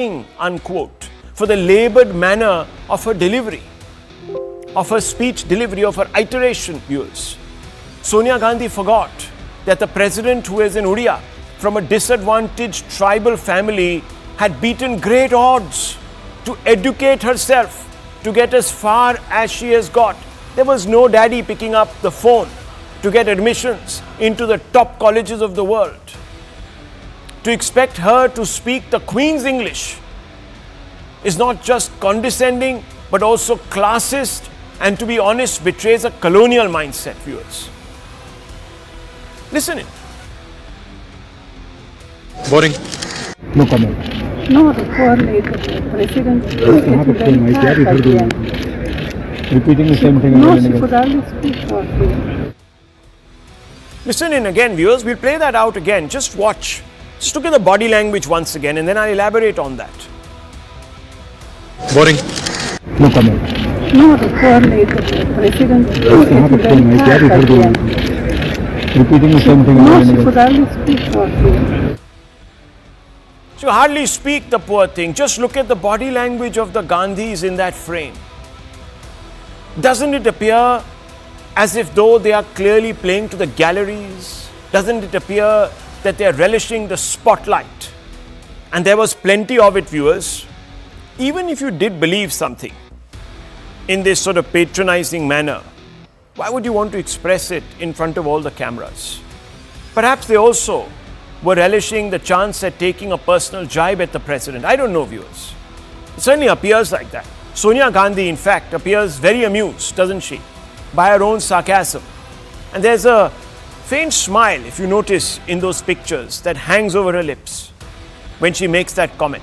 unquote, for the labored manner of her delivery, of her speech delivery, of her iteration, viewers. Sonia Gandhi forgot that the president, who is in Odia from a disadvantaged tribal family, had beaten great odds to educate herself to get as far as she has got. There was no daddy picking up the phone to get admissions into the top colleges of the world. To expect her to speak the Queen's English is not just condescending but also classist, and to be honest, betrays a colonial mindset, viewers. Listen in. Boring. No comment. No, for later. President. Repeating the same thing No, again she and could again. only speak for you. Listen in again, viewers. We'll play that out again. Just watch. Just look at the body language once again and then I'll elaborate on that. Boring. No comment. No, for later. President. Repeating the same thing No, again she and could again. only speak for you. She could hardly speak, the poor thing. Just look at the body language of the Gandhis in that frame. Doesn't it appear as if though they are clearly playing to the galleries? Doesn't it appear that they are relishing the spotlight? And there was plenty of it, viewers. Even if you did believe something in this sort of patronizing manner, why would you want to express it in front of all the cameras? Perhaps they also were relishing the chance at taking a personal jibe at the president. I don't know, viewers. It certainly appears like that. Sonia Gandhi, in fact, appears very amused, doesn't she, by her own sarcasm. And there's a faint smile, if you notice, in those pictures that hangs over her lips when she makes that comment.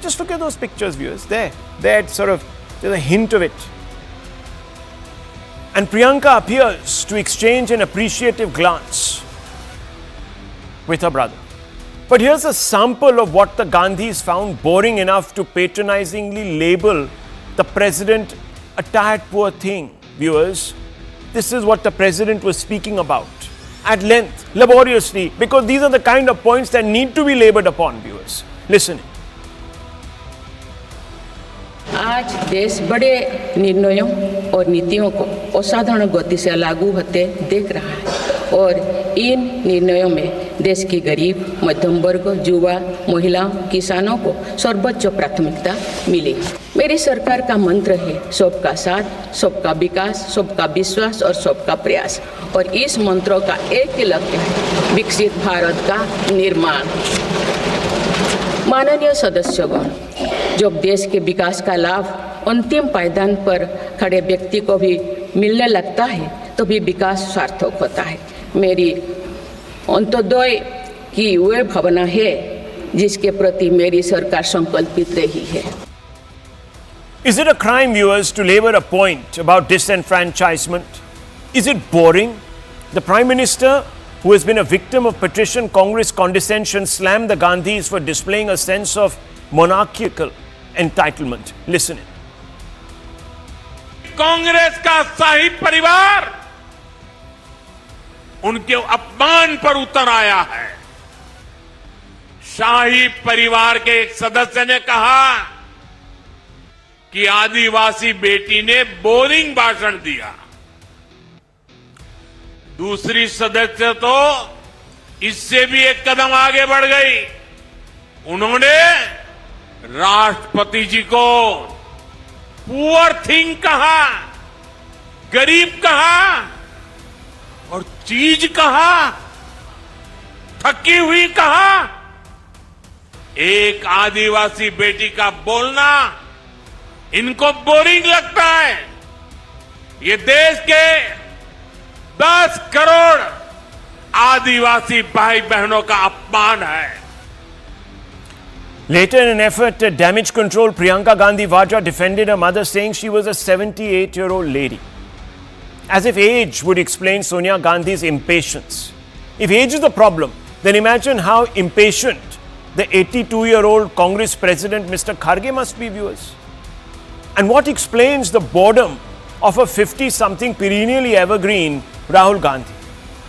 Just look at those pictures, viewers. There, there's a hint of it. And Priyanka appears to exchange an appreciative glance with her brother. But here's a sample of what the Gandhis found boring enough to patronizingly label the president a tired poor thing, viewers. This is what the president was speaking about at length, laboriously, because these are the kind of points that need to be labored upon, viewers. Listen. आज देश बड़े निर्णयों और नीतियों को असाधारण गति से लागू होते देख रहा है और इन निर्णयों में देश की गरीब, मध्यम वर्ग, युवा, महिलाओं, किसानों को सर्वोच्च प्राथमिकता मिली। मेरी सरकार का मंत्र है सबका साथ, सबका विकास, सबका विश्वास और सबका प्रयास, और इस मंत्रों का एक ही लक्ष्य है विकसित भारत का निर्माण। माननीय सदस्यगण, जब देश के विकास का लाभ अंतिम पायदान पर खड़े व्यक्ति को भी मिलने लगता है तो भी विकास सार्थक होता है। मेरी अंत्योदय की वह भावना है जिसके प्रति मेरी सरकार संकल्पित रही है। Is it a crime, viewers, to labor a point about disenfranchisement? Is it boring? The Prime Minister, who has been a victim of patrician Congress condescension, slammed the Gandhis for displaying a sense of monarchical entitlement. Listen in. Congress का शाही परिवार उनके अपमान पर उतर आया है। शाही परिवार के एक सदस्य ने कहा कि आदिवासी बेटी ने बोरिंग भाषण दिया। दूसरी सदस्य तो इससे भी एक कदम आगे बढ़ गई। उन्होंने राष्ट्रपति जी को पुअर थिंग कहा, गरीब कहा और चीज कहा, थकी हुई कहा। एक आदिवासी बेटी का बोलना इनको बोरिंग लगता है। ये देश के 10 करोड़ आदिवासी भाई बहनों का अपमान है। Later, in an effort to damage control, Priyanka Gandhi Vadra defended her mother, saying she was a 78-year-old lady. As if age would explain Sonia Gandhi's impatience. If age is the problem, then imagine how impatient the 82-year-old Congress President Mr. Kharge must be, viewers. And what explains the boredom of a 50-something perennially evergreen Rahul Gandhi?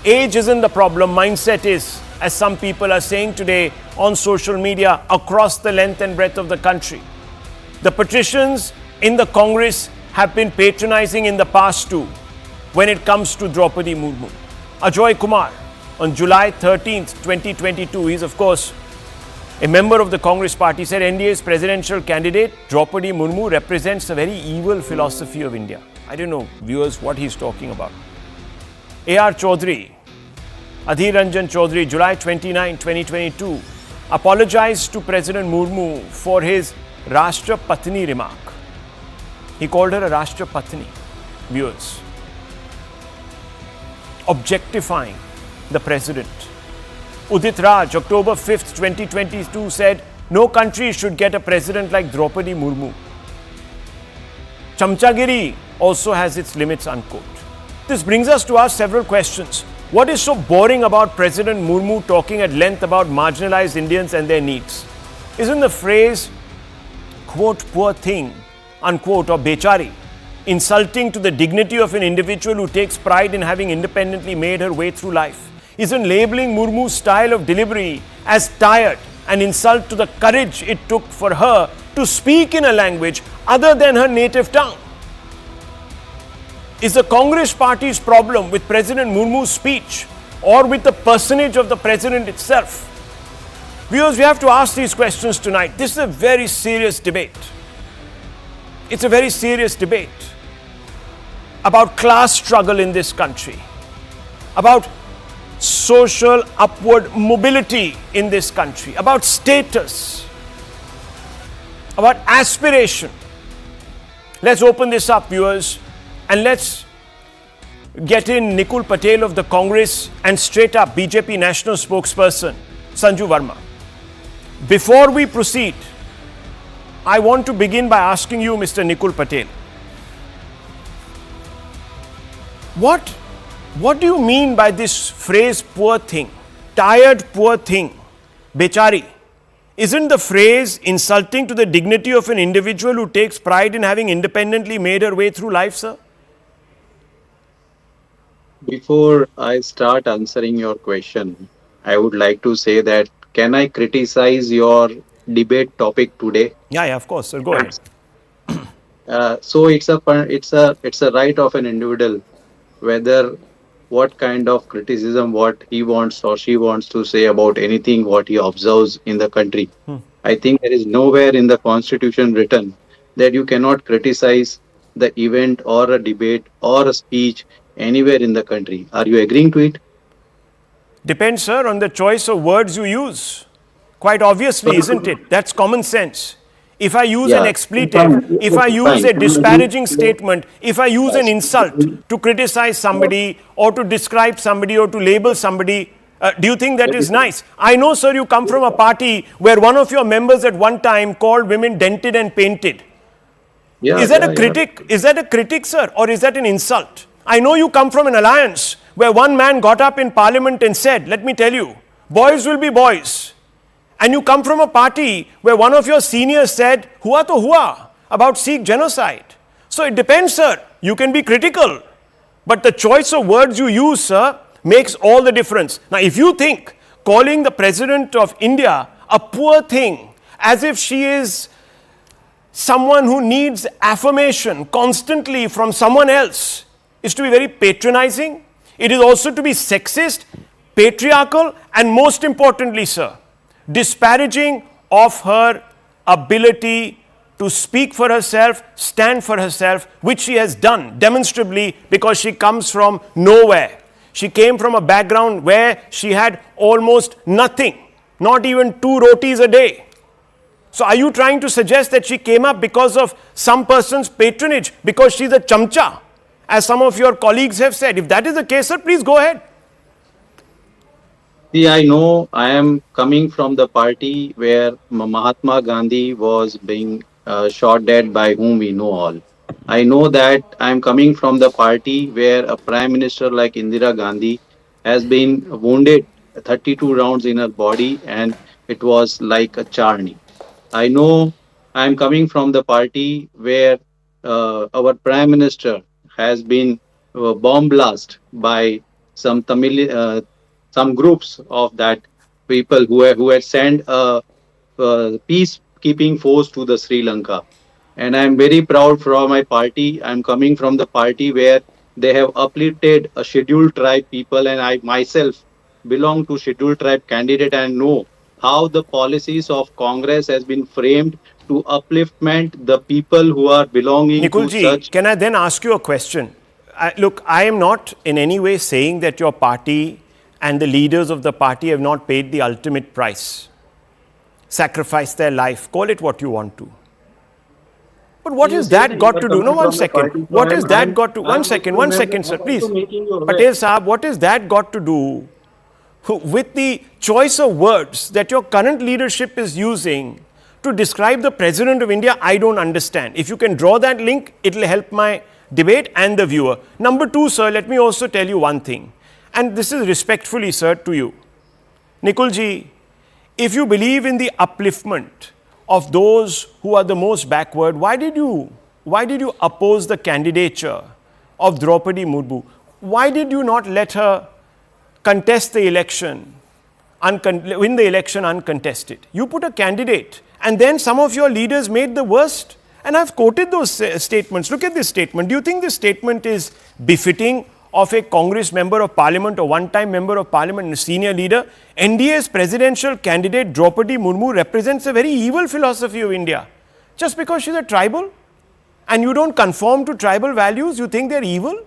Age isn't the problem, mindset is. as some people are saying today on social media across the length and breadth of the country. The patricians in the Congress have been patronizing in the past too when it comes to Droupadi Murmu. Ajoy Kumar, on July 13th, 2022, he is of course a member of the Congress party, said NDA's presidential candidate Droupadi Murmu represents a very evil philosophy of India. I don't know, viewers, what he's talking about. A.R. Chaudhary, Adhir Ranjan Chaudhary, July 29, 2022, apologized to President Murmu for his Rashtra Patni remark. He called her a Rashtra Patni, viewers, objectifying the president. Udit Raj, October 5th, 2022, said, no country should get a president like Droupadi Murmu. Chamchagiri also has its limits, unquote. This brings us to ask several questions. What is so boring about President Murmu talking at length about marginalized Indians and their needs? Isn't the phrase, quote, poor thing, unquote, or bechari, insulting to the dignity of an individual who takes pride in having independently made her way through life? Isn't labeling Murmu's style of delivery as tired an insult to the courage it took for her to speak in a language other than her native tongue? Is the Congress party's problem with President Murmu's speech or with the personage of the president itself? Viewers, we have to ask these questions tonight. This is a very serious debate. It's a very serious debate about class struggle in this country, about social upward mobility in this country, about status, about aspiration. Let's open this up, viewers, and let's get in Nikul Patel of the Congress and straight up BJP national spokesperson Sanju Verma. Before we proceed, I want to begin by asking you, Mr. Nikul Patel, what do you mean by this phrase, poor thing, tired poor thing, bechari? Isn't the phrase insulting to the dignity of an individual who takes pride in having independently made her way through life, sir? Before I start answering your question, I would like to say that can I criticize your debate topic today? Yeah, of course, sir. Go ahead. So it's a right of an individual whether what kind of criticism what he wants or she wants to say about anything what he observes in the country. I think there is nowhere in the constitution written that you cannot criticize the event or a debate or a speech anywhere in the country. Are you agreeing to it? Depends, sir, on the choice of words you use. Quite obviously, isn't it? That's common sense. If I use an expletive, if I use a disparaging statement, if I use an insult to criticize somebody or to describe somebody or to label somebody, do you think that is nice? I know, sir, you come from a party where one of your members at one time called women dented and painted. Is that a critic? Is that a critic, sir, or is that an insult? I know you come from an alliance where one man got up in parliament and said, let me tell you, boys will be boys. And you come from a party where one of your seniors said, hua to hua, about Sikh genocide. So it depends, sir. You can be critical. But the choice of words you use, sir, makes all the difference. Now, if you think calling the President of India a poor thing, as if she is someone who needs affirmation constantly from someone else, is to be very patronizing. It is also to be sexist, patriarchal, and most importantly, sir, disparaging of her ability to speak for herself, stand for herself, which she has done demonstrably because she comes from nowhere. She came from a background where she had almost nothing, not even 2 rotis a day. So are you trying to suggest that she came up because of some person's patronage, because she's a chamcha, as some of your colleagues have said? If that is the case, sir, please go ahead. See, I know I am coming from the party where Mahatma Gandhi was being shot dead, by whom we know all. I know that I am coming from the party where a prime minister like Indira Gandhi has been wounded 32 rounds in her body and it was like a charney. I know I am coming from the party where our prime minister has been bomb blast by some some groups of that people who had sent a peacekeeping force to the Sri Lanka. And I'm very proud for my party. I'm coming from the party where they have uplifted a scheduled tribe people, and I myself belong to scheduled tribe candidate and know how the policies of Congress has been framed to upliftment the people who are belonging to Nikulji, such. can I then ask you a question? Look, I am not in any way saying that your party and the leaders of the party have not paid the ultimate price, sacrificed their life, call it what you want to. But what has that got to do? No, 1 second. What has that got to? 1 second, 1 second, sir, please. Patel Saab, what has that got to do with the choice of words that your current leadership is using to describe the President of India? I don't understand. If you can draw that link, it will help my debate and the viewer. Number two, sir, let me also tell you one thing. And this is respectfully, sir, to you. Nikulji, if you believe in the upliftment of those who are the most backward, why did you oppose the candidature of Droupadi Murmu? Why did you not let her contest the election, win the election uncontested? You put a candidate, and then some of your leaders made the worst. And I've quoted those statements. Look at this statement. Do you think this statement is befitting of a Congress member of parliament or one-time member of parliament and senior leader? NDA's presidential candidate Droupadi Murmu represents a very evil philosophy of India. Just because she's a tribal and you don't conform to tribal values, you think they're evil?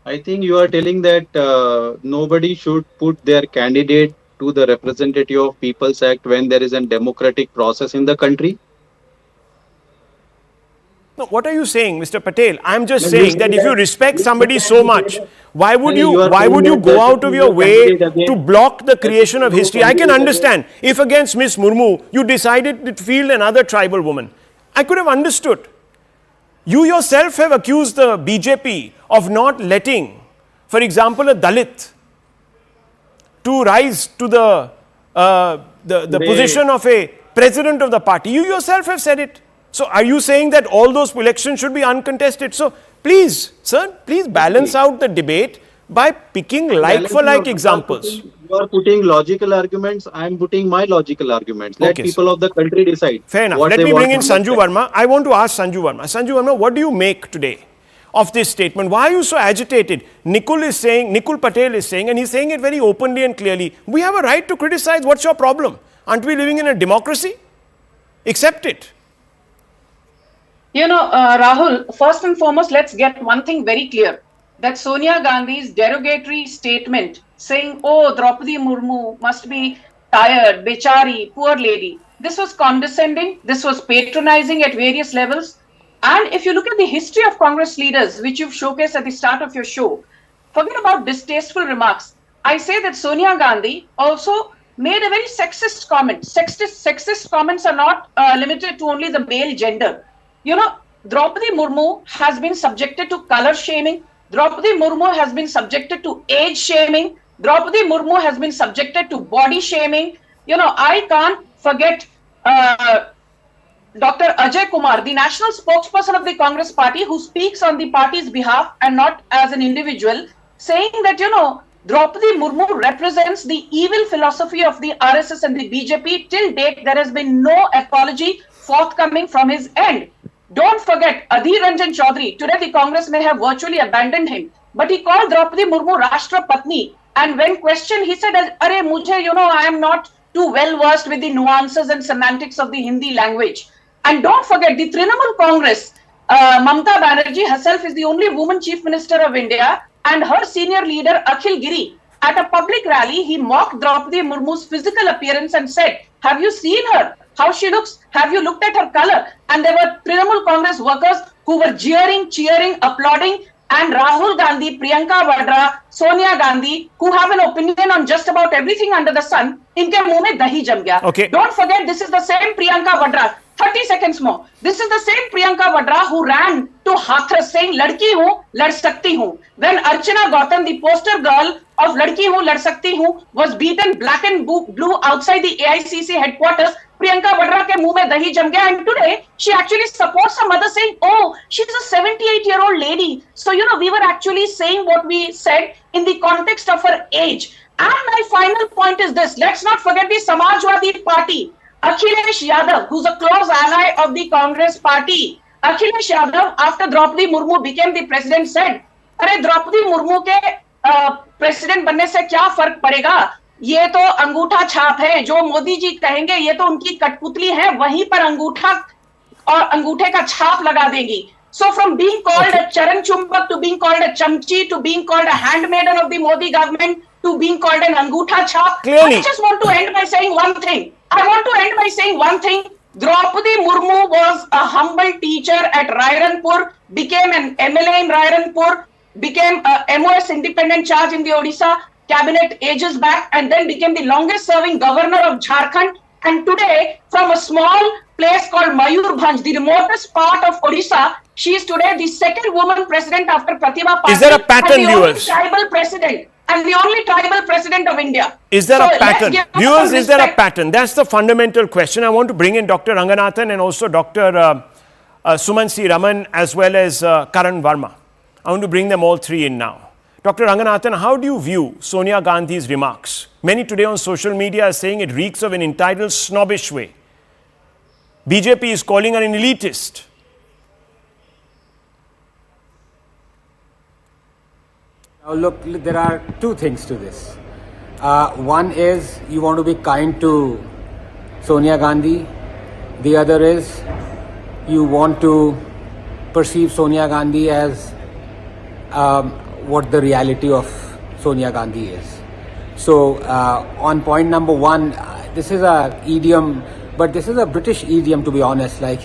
I think you are telling that nobody should put their candidate to the Representative of People's Act when there is a democratic process in the country. No, what are you saying, Mr. Patel? I'm just saying that if you respect somebody so much, why would you go out of your way to block the creation of history? I can understand if against Miss Murmu you decided to field another tribal woman. I could have understood. You yourself have accused the BJP of not letting, for example, a Dalit to rise to the position of a president of the party. You yourself have said it. So are you saying that all those elections should be uncontested? So please, sir, please balance out the debate by picking like-for-like examples. You are putting logical arguments. I am putting my logical arguments. Let people of the country decide. Fair enough. Let me bring in Sanju Verma. I want to ask Sanju Verma. Sanju Verma, what do you make today of this statement? Why are you so agitated? Nikul Patel is saying, and he's saying it very openly and clearly, we have a right to criticize. What's your problem? Aren't we living in a democracy? Accept it. You know, Rahul, first and foremost, let's get one thing very clear. That Sonia Gandhi's derogatory statement saying, oh, Droupadi Murmu must be tired, bechari, poor lady. This was condescending. This was patronizing at various levels. And if you look at the history of Congress leaders, which you've showcased at the start of your show, forget about distasteful remarks. I say that Sonia Gandhi also made a very sexist comment. Sexist comments are not limited to only the male gender. You know, Droupadi Murmu has been subjected to color shaming. Droupadi Murmu has been subjected to age shaming. Droupadi Murmu has been subjected to body shaming. You know, I can't forget Dr. Ajay Kumar, the national spokesperson of the Congress party, who speaks on the party's behalf and not as an individual, saying that, you know, Droupadi Murmu represents the evil philosophy of the RSS and the BJP. Till date, there has been no apology forthcoming from his end. Don't forget, Adhir Ranjan Chaudhary, today the Congress may have virtually abandoned him, but he called Droupadi Murmu Rashtra Patni. And when questioned, he said, Arey, mujhe, you know, I am not too well versed with the nuances and semantics of the Hindi language. And don't forget, the Trinamool Congress, Mamata Banerjee herself is the only woman Chief Minister of India, and her senior leader, Akhil Giri, at a public rally, he mocked Droupadi Murmu's physical appearance and said, have you seen her? How she looks? Have you looked at her color? And there were Trinamool Congress workers who were jeering, cheering, applauding, and Rahul Gandhi, Priyanka Vadra, Sonia Gandhi, who have an opinion on just about everything under the sun, inke muh mein dahi jam gaya. Okay. Don't forget, this is the same Priyanka Vadra. 30 seconds more. This is the same Priyanka Vadra who ran to Hathras saying, Ladki hu, lad sakti hu. When Archana Gautam, the poster girl of Ladki hu, lad sakti hu, was beaten black and blue outside the AICC headquarters, Priyanka Vadra ke muh mein dahi jam gaya, and today she actually supports her mother saying, oh, she's a 78-year-old lady. So, we were actually saying what we said in the context of her age. And my final point is this, let's not forget the Samajwadi Party. Akhilesh Yadav, who's a close ally of the Congress party. Akhilesh Yadav, after Droupadi Murmu became the president, said, अरे द्रौपदी मुर्मू के president बनने से क्या फर्क पड़ेगा, ये तो अंगूठा छाप है, जो मोदी जी कहेंगे ये तो उनकी कठपुतली है, वहीं पर अंगूठा और अंगूठे का छाप लगा देंगी. So from being called a Charan Chumbak to being called a Chamchi to being called a handmaiden of the Modi government to being called an Angutha Chap. Clearly. I just want to end by saying one thing. Droupadi Murmu was a humble teacher at Rairanpur, became an MLA in Rairanpur, became a MOS independent charge in the Odisha cabinet ages back, and then became the longest serving governor of Jharkhand. And today, from a small place called Mayurbhanj, the remotest part of Odisha, she is today the second woman president after Pratibha Patil. Is there a pattern, and the viewers? Only tribal president, and the only tribal president of India. Is there a let's pattern? give her Viewers, some is there a respect. pattern? That's the fundamental question. I want to bring in Dr. Ranganathan and also Dr. Suman C. Raman as well as Karan Verma. I want to bring them all three in now. Dr. Ranganathan, how do you view Sonia Gandhi's remarks? Many today on social media are saying it reeks of an entitled, snobbish way. BJP is calling her an elitist. Now look, there are two things to this. One is you want to be kind to Sonia Gandhi. The other is you want to perceive Sonia Gandhi as what the reality of Sonia Gandhi is. So on point number one, this is a idiom, but this is a British idiom, to be honest, like,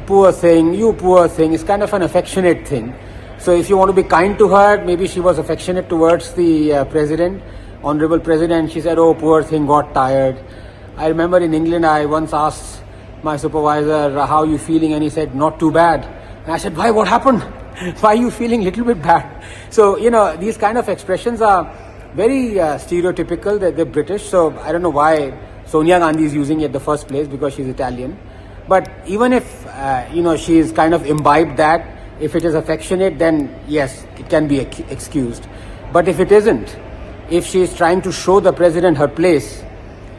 poor thing, you poor thing. It's kind of an affectionate thing. So if you want to be kind to her, maybe she was affectionate towards the president, honorable president. She said, oh, poor thing, got tired. I remember in England, I once asked my supervisor, how are you feeling? And he said, not too bad. And I said, why, what happened? Why are you feeling a little bit bad? So, these kind of expressions are very stereotypical. They're British. So I don't know why Sonia Gandhi is using it in the first place, because she's Italian. But even if, she's kind of imbibed that, if it is affectionate, then yes, it can be excused. But if it isn't, if she is trying to show the president her place,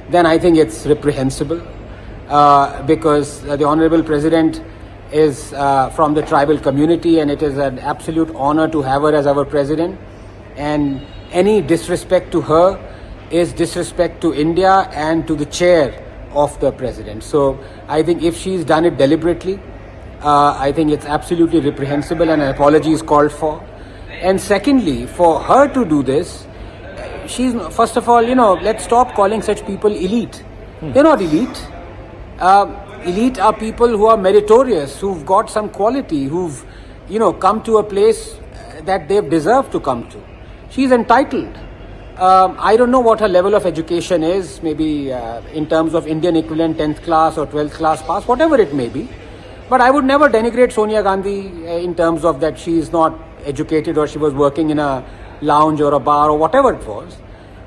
then I think it's reprehensible, because the honorable president is from the tribal community, and it is an absolute honor to have her as our president. And any disrespect to her is disrespect to India and to the chair of the president. So I think if she's done it deliberately, I think it's absolutely reprehensible, and an apology is called for. And secondly, for her to do this, she's, first of all, let's stop calling such people elite. They're not elite. Elite are people who are meritorious, who've got some quality, who've, come to a place that they've deserved to come to. She's entitled. I don't know what her level of education is, maybe in terms of Indian equivalent 10th class or 12th class pass, whatever it may be. But I would never denigrate Sonia Gandhi in terms of that she is not educated or she was working in a lounge or a bar or whatever it was.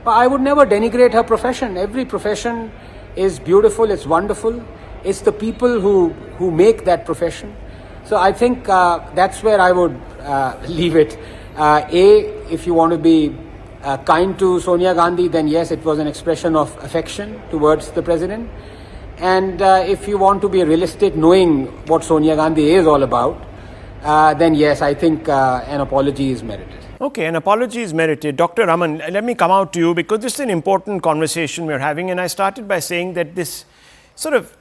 But I would never denigrate her profession. Every profession is beautiful, it's wonderful. It's the people who make that profession. So I think that's where I would leave it. If you want to be kind to Sonia Gandhi, then yes, it was an expression of affection towards the president. And if you want to be realistic, knowing what Sonia Gandhi is all about, then yes, I think an apology is merited. Okay, an apology is merited. Dr. Raman, let me come out to you, because this is an important conversation we're having. And I started by saying that this sort of,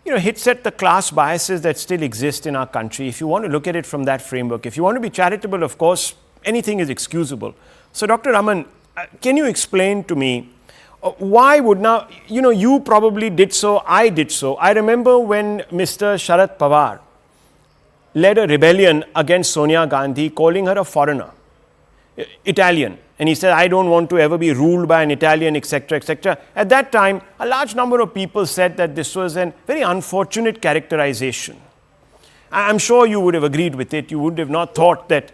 hits at the class biases that still exist in our country. If you want to look at it from that framework, if you want to be charitable, of course, anything is excusable. So, Dr. Raman, can you explain to me, why would now, you probably did so, I did so. I remember when Mr. Sharad Pawar led a rebellion against Sonia Gandhi, calling her a foreigner. Italian. And he said, I don't want to ever be ruled by an Italian, etc., etc. At that time, a large number of people said that this was a very unfortunate characterization. I'm sure you would have agreed with it. You would have not thought that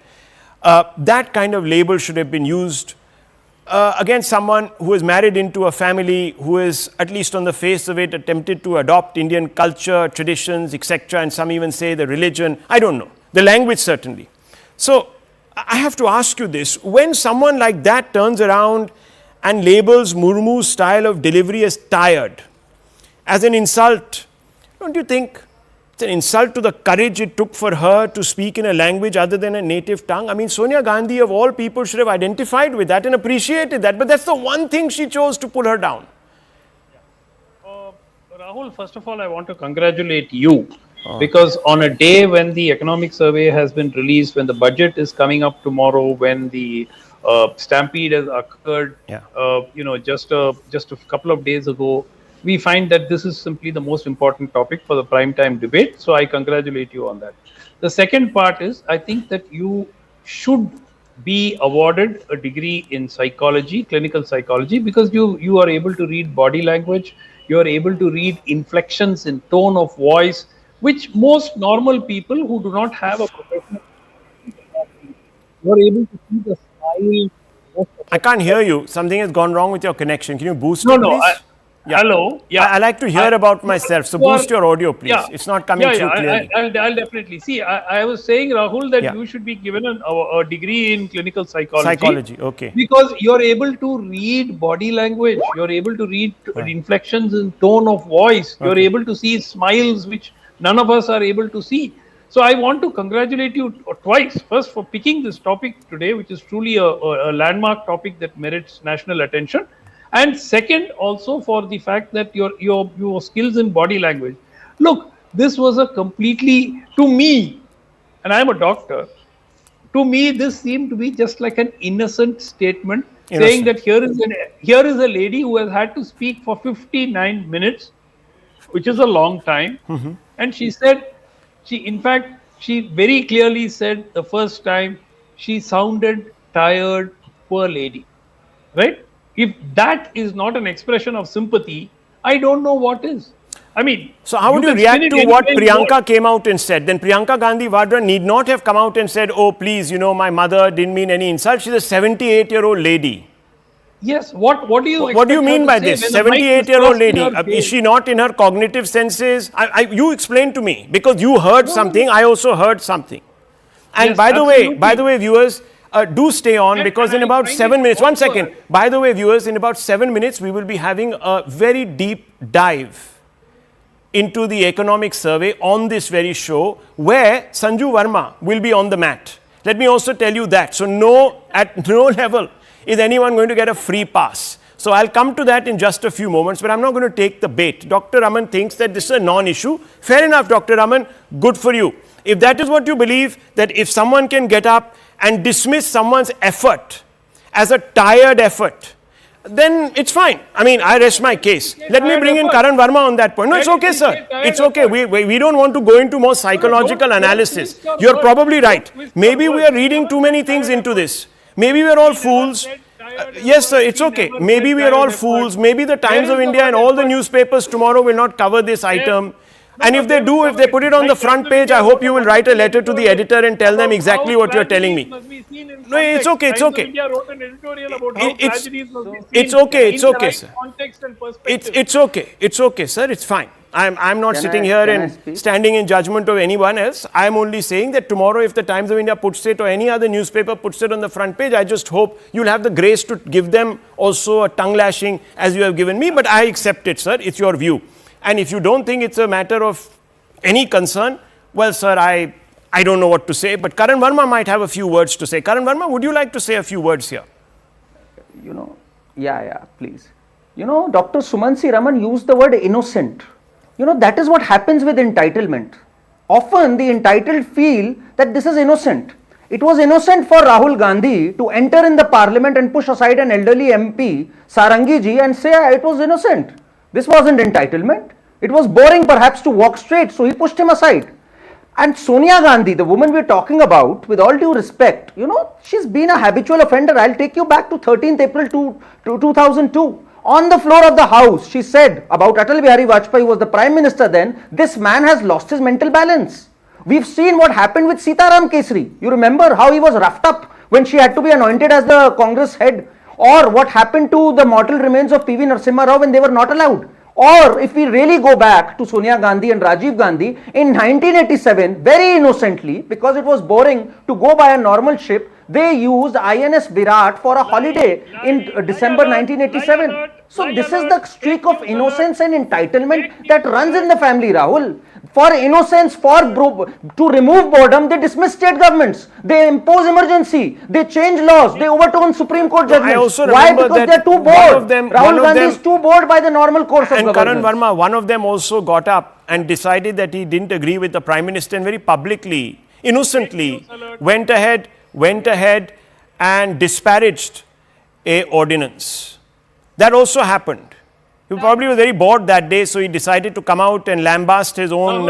that kind of label should have been used against someone who is married into a family who is, at least on the face of it, attempted to adopt Indian culture, traditions, etc., and some even say the religion. I don't know. The language, certainly. So, I have to ask you this. When someone like that turns around and labels Murmu's style of delivery as tired, as an insult, don't you think it's an insult to the courage it took for her to speak in a language other than a native tongue? I mean, Sonia Gandhi, of all people, should have identified with that and appreciated that. But that's the one thing she chose to pull her down. Rahul, first of all, I want to congratulate you. Because on a day when the economic survey has been released, when the budget is coming up tomorrow, when the stampede has occurred, just a couple of days ago, we find that this is simply the most important topic for the prime time debate. So I congratulate you on that. The second part is, I think that you should be awarded a degree in psychology, clinical psychology, because you are able to read body language, you are able to read inflections in tone of voice, which most normal people who do not have a professional, you are able to see the style. I can't hear you. Something has gone wrong with your connection. Can you boost No, it, no. please? Hello. Yeah. I like to hear about myself. So boost your audio, please. Yeah. It's not coming through clearly. I'll definitely. See, I was saying, Rahul, that Yeah. you should be given a degree in clinical psychology. Psychology, okay. Because you're able to read body language. You're able to read inflections in tone of voice. You're able to see smiles, which none of us are able to see. So I want to congratulate you twice. First, for picking this topic today, which is truly a landmark topic that merits national attention. And second, also for the fact that your skills in body language. Look, this was a completely, to me, and I'm a doctor, to me this seemed to be just like an innocent statement, saying that here is a lady who has had to speak for 59 minutes, which is a long time. And she said, she very clearly said the first time she sounded tired, poor lady, right? If that is not an expression of sympathy, I don't know what is. I mean, so how would you react to what Priyanka came out and said? Then Priyanka Gandhi Vadra need not have come out and said, oh, please, my mother didn't mean any insult. She's a 78-year-old lady. Yes, what do you What do you mean by this? 78-year-old lady, is she not in her cognitive senses? You explain to me, because you heard something, I also heard something. And yes, by the way, viewers, do stay on, because in about 7 minutes, one second. By the way, viewers, in about 7 minutes, we will be having a very deep dive into the economic survey on this very show, where Sanju Verma will be on the mat. Let me also tell you that. So at no level is anyone going to get a free pass. So I'll come to that in just a few moments, but I'm not going to take the bait. Dr. Raman thinks that this is a non-issue. Fair enough, Dr. Raman, good for you. If that is what you believe, that if someone can get up and dismiss someone's effort as a tired effort, then it's fine. I mean, I rest my case. Let me bring in Karan Verma on that point. No, it's okay, sir. It's okay. We don't want to go into more psychological analysis. You're probably right. Maybe we are reading too many things into this. Maybe we are all fools. Yes, sir, it's okay. Maybe we are all fools. Maybe the Times of India and all the newspapers tomorrow will not cover this item. And if they do, if they put it on the front page, I hope you will write a letter to the editor and tell them exactly what you're telling me. No, it's okay, it's okay. It's okay, it's okay, sir. It's okay, sir, it's fine. I'm not sitting here and standing in judgment of anyone else. I'm only saying that tomorrow, if the Times of India puts it or any other newspaper puts it on the front page, I just hope you'll have the grace to give them also a tongue lashing as you have given me. But I accept it, sir. It's your view. And if you don't think it's a matter of any concern, well, sir, I don't know what to say. But Karan Verma might have a few words to say. Karan Verma, would you like to say a few words here? Yeah, please. Dr. Sumansi Raman used the word innocent. That is what happens with entitlement. Often the entitled feel that this is innocent. It was innocent for Rahul Gandhi to enter in the parliament and push aside an elderly MP, Sarangi ji, and say it was innocent. This wasn't entitlement. It was boring perhaps to walk straight, so he pushed him aside. And Sonia Gandhi, the woman we're talking about, with all due respect, she's been a habitual offender. I'll take you back to 13th April 2002. On the floor of the House, she said about Atal Bihari Vajpayee, who was the Prime Minister then, this man has lost his mental balance. We've seen what happened with Sitaram Kesri. You remember how he was roughed up when she had to be anointed as the Congress head, or what happened to the mortal remains of PV Narasimha Rao when they were not allowed. Or if we really go back to Sonia Gandhi and Rajiv Gandhi, in 1987, very innocently, because it was boring to go by a normal ship, they used INS Virat for a holiday in December 1987. So this is the streak of innocence and entitlement that runs in the family, Rahul. For innocence, to remove boredom, they dismiss state governments. They impose emergency. They change laws. They overturn Supreme Court judgments. I also Why? remember Because that they're too bored. Rahul Gandhi is too bored by the normal course of governance. And Karan Verma, one of them also got up and decided that he didn't agree with the Prime Minister and very publicly, innocently, went ahead and disparaged a ordinance. That also happened. He probably was very bored that day, so he decided to come out and lambast his own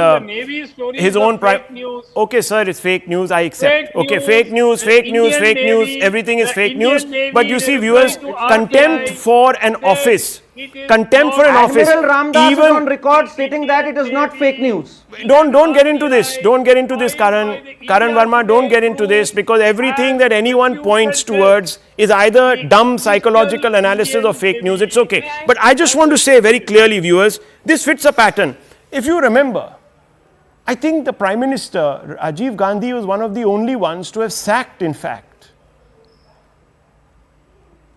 fake news. Okay, sir, it's fake news. I accept. Fake Fake news. Everything is fake news. But you see, viewers, contempt for an office. Contempt for an office. Admiral Ramdas is on record stating that it is not fake news. Don't get into this. Don't get into this, Karan Verma. Don't get into this, because everything that anyone points towards is either dumb psychological analysis or fake news. It's okay. But I just want to say very clearly, viewers, this fits a pattern. If you remember, I think the Prime Minister, Rajiv Gandhi, was one of the only ones to have sacked, in fact,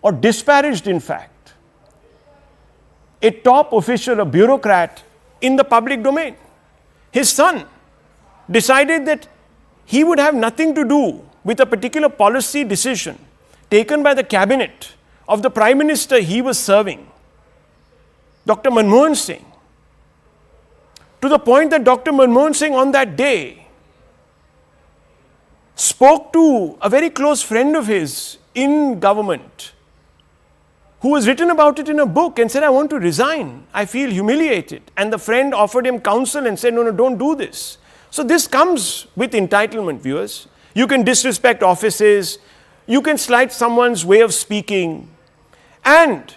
or disparaged, in fact, a top official, a bureaucrat in the public domain. His son decided that he would have nothing to do with a particular policy decision taken by the cabinet of the Prime Minister he was serving, Dr. Manmohan Singh, to the point that Dr. Manmohan Singh on that day spoke to a very close friend of his in government, who has written about it in a book, and said, I want to resign. I feel humiliated. And the friend offered him counsel and said, no, don't do this. So this comes with entitlement, viewers. You can disrespect offices. You can slight someone's way of speaking. And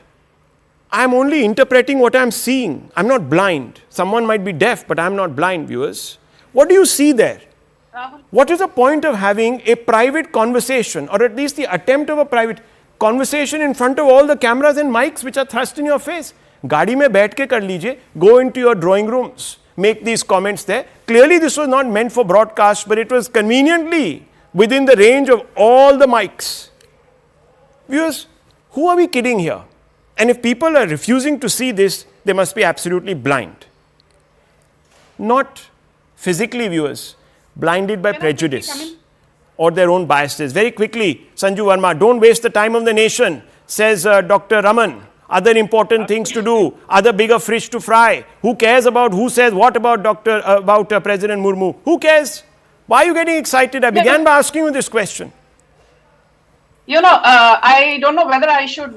I'm only interpreting what I'm seeing. I'm not blind. Someone might be deaf, but I'm not blind, viewers. What do you see there? Rahul. What is the point of having a private conversation, or at least the attempt of a private conversation in front of all the cameras and mics which are thrust in your face? Gaadi mein baith ke kar lijiye, go into your drawing rooms, make these comments there. Clearly this was not meant for broadcast, but it was conveniently within the range of all the mics. Viewers, who are we kidding here? And if people are refusing to see this, they must be absolutely blind. Not physically, viewers, blinded by prejudice or their own biases. Very quickly, Sanju Verma, don't waste the time of the nation, says Dr. Raman. Other important things to do, other bigger fish to fry. Who cares about who says what about President Murmu? Who cares? Why are you getting excited? I began by asking you this question. I don't know whether I should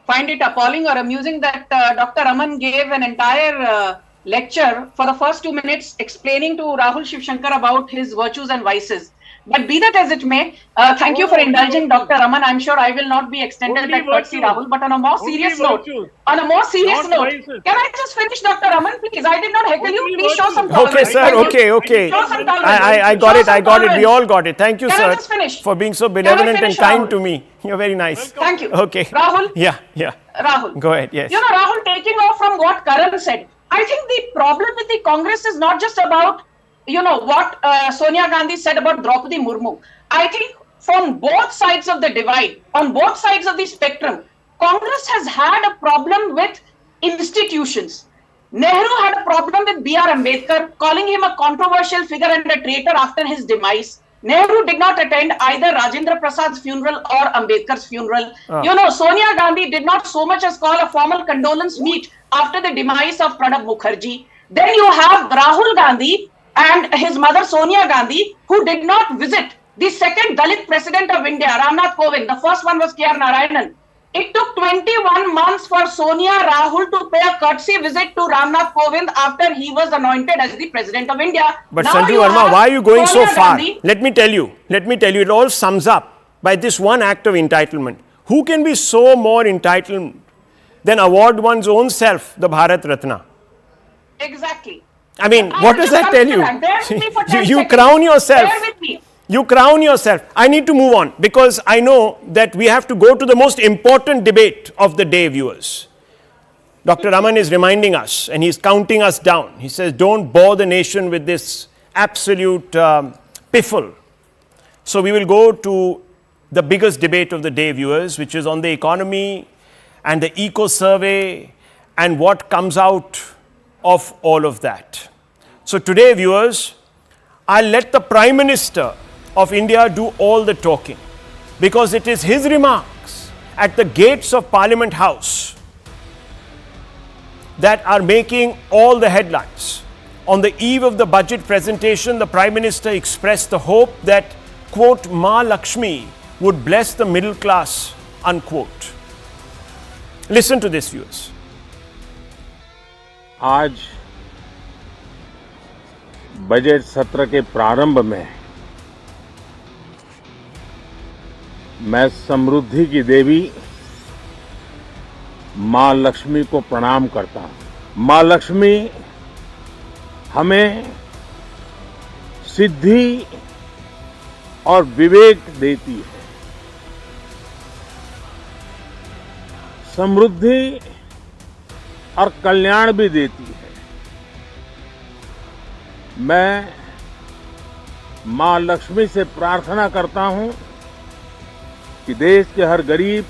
find it appalling or amusing that Dr. Raman gave an entire lecture for the first 2 minutes explaining to RahulShivShankar about his virtues and vices. But be that as it may, thank you for indulging Dr. Raman. I'm sure I will not be extended that courtesy, Rahul. But on a more serious note, can I just finish, Dr. Raman, please? I did not heckle you. Please show some tolerance. Okay, sir. Okay. I got it. We all got it. Thank you, sir, for being so benevolent and kind to me. You're very nice. Thank you. Okay. Rahul? Yeah. Rahul. Go ahead, yes. Rahul, taking off from what Karan said, I think the problem with the Congress is not just about what Sonia Gandhi said about Droupadi Murmu. I think from both sides of the divide, on both sides of the spectrum, Congress has had a problem with institutions. Nehru had a problem with B.R. Ambedkar, calling him a controversial figure and a traitor after his demise. Nehru did not attend either Rajendra Prasad's funeral or Ambedkar's funeral. Sonia Gandhi did not so much as call a formal condolence meet after the demise of Pranab Mukherjee. Then you have Rahul Gandhi and his mother Sonia Gandhi, who did not visit the second Dalit president of India, Ramnath Kovind. The first one was K.R. Narayanan. It took 21 months for Sonia Rahul to pay a courtesy visit to Ramnath Kovind after he was anointed as the President of India. But Now Sanju you Verma, have why are you going so Sonia far? Gandhi. Let me tell you, it all sums up by this one act of entitlement. Who can be so more entitled than award one's own self the Bharat Ratna? Exactly. I mean, I what will does just that come tell to you? that. Bear with me for 10 You seconds. crown yourself. Bear with me. You crown yourself. I need to move on because I know that we have to go to the most important debate of the day, viewers. Dr. Raman is reminding us and he's counting us down. He says, don't bore the nation with this absolute piffle. So we will go to the biggest debate of the day, viewers, which is on the economy and the eco survey and what comes out of all of that. So today, viewers, I'll let the Prime Minister of India do all the talking because it is his remarks at the gates of Parliament House that are making all the headlines. On the eve of the budget presentation, the Prime Minister expressed the hope that, quote, Ma Lakshmi would bless the middle class, unquote. Listen to this, viewers. आज budget सत्र के प्रारंभ में मैं समृद्धि की देवी मां लक्ष्मी को प्रणाम करता हूं। मां लक्ष्मी हमें सिद्धि और विवेक देती है। समृद्धि और कल्याण भी देती है। मैं मां लक्ष्मी से प्रार्थना करता हूं कि देश के हर गरीब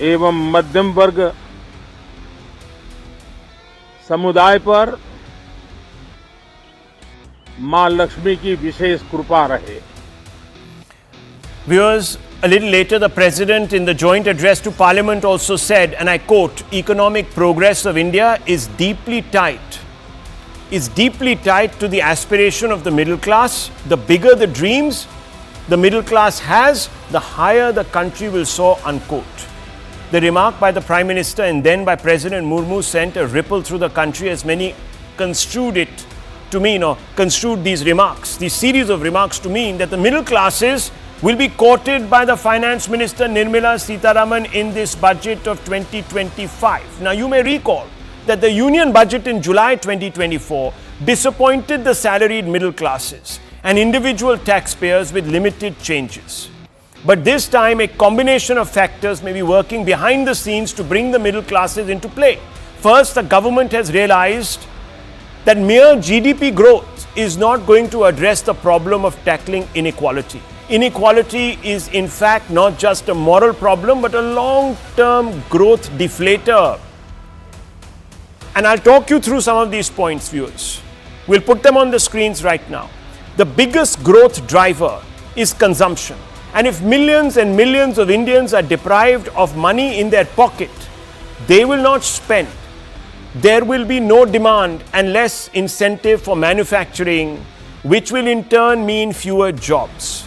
एवं मध्यम वर्ग समुदाय पर मां लक्ष्मी की विशेष कृपा रहे। Viewers, a little later, the President in the joint address to Parliament also said, and I quote, economic progress of India is deeply tied to the aspiration of the middle class. The bigger the dreams the middle class has, the higher the country will soar, unquote. The remark by the Prime Minister and then by President Murmu sent a ripple through the country as many construed it to mean, or construed these remarks, these series of remarks to mean that the middle classes will be courted by the Finance Minister Nirmala Sitharaman in this budget of 2025. Now, you may recall that the Union Budget in July 2024 disappointed the salaried middle classes and individual taxpayers with limited changes. But this time, a combination of factors may be working behind the scenes to bring the middle classes into play. First, the government has realized that mere GDP growth is not going to address the problem of tackling inequality. Inequality is in fact not just a moral problem but a long-term growth deflator. And I'll talk you through some of these points, viewers. We'll put them on the screens right now. The biggest growth driver is consumption. And if millions and millions of Indians are deprived of money in their pocket, they will not spend. There will be no demand and less incentive for manufacturing, which will in turn mean fewer jobs.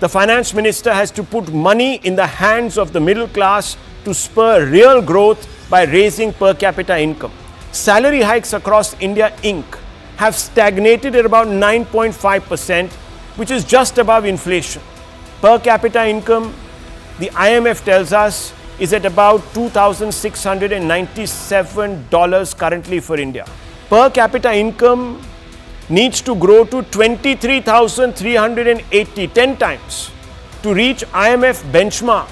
The Finance Minister has to put money in the hands of the middle class to spur real growth by raising per capita income. Salary hikes across India Inc. have stagnated at about 9.5%, which is just above inflation. Per capita income, the IMF tells us, is at about $2,697 currently for India. Per capita income needs to grow to 23,380, 10 times, to reach IMF benchmark